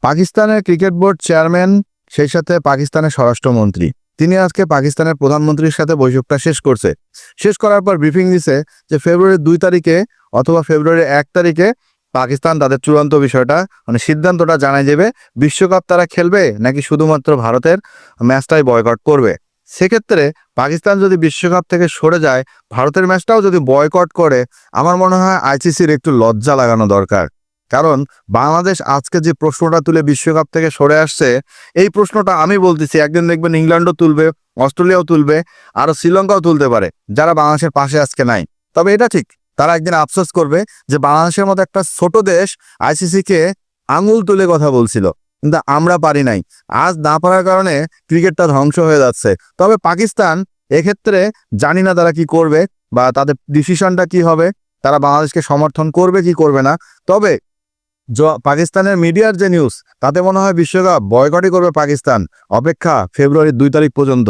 পাকিস্তানের cricket board chairman, সেই সাথে পাকিস্তানের স্বরাষ্ট্রমন্ত্রী, তিনি আজকে পাকিস্তানের প্রধানমন্ত্রীর সাথে বৈঠকটা শেষ করছে। শেষ করার পর ব্রিফিং দিছে যে ফেব্রুয়ারির 2 তারিখে অথবা ফেব্রুয়ারির 1 তারিখে পাকিস্তান তাদের চূড়ান্ত বিষয়টা সিদ্ধান্তটা জানাই দেবে, বিশ্বকাপ তারা খেলবে নাকি শুধুমাত্র ভারতের ম্যাচটাই বয়কট করবে। সেক্ষেত্রে পাকিস্তান যদি বিশ্বকাপ থেকে সরে যায়, ভারতের ম্যাচটাও যদি বয়কট করে, আমার মনে হয় আইসিসির একটু লজ্জা লাগানো দরকার। কারণ বাংলাদেশ আজকে যে প্রশ্নটা তুলে বিশ্বকাপ থেকে সরে আসছে, এই প্রশ্নটা আমি বলতেছি একদিন দেখবেন ইংল্যান্ডও তুলবে, অস্ট্রেলিয়াও তুলবে, আরো শ্রীলঙ্কাও তুলতে পারে, যারা বাংলাদেশের পাশে আজকে নাই। তবে এটা ঠিক, তারা একদিন আফসোস করবে যে বাংলাদেশের মতো একটা ছোট দেশ আইসিসিকে আঙুল তুলে কথা বলছিল, কিন্তু আমরা পারি নাই। আজ না পারার কারণে ক্রিকেটটা ধ্বংস হয়ে যাচ্ছে। তবে পাকিস্তান এক্ষেত্রে জানি না তারা কি করবে বা তাদের ডিসিশনটা কি হবে, তারা বাংলাদেশকে সমর্থন করবে কি করবে না। তবে পাকিস্তানের মিডিয়ার যে নিউজ, তাতে মনে হয় বিশ্বকাপ বয়কটই করবে পাকিস্তান। অপেক্ষা ফেব্রুয়ারির 2 তারিখ পর্যন্ত।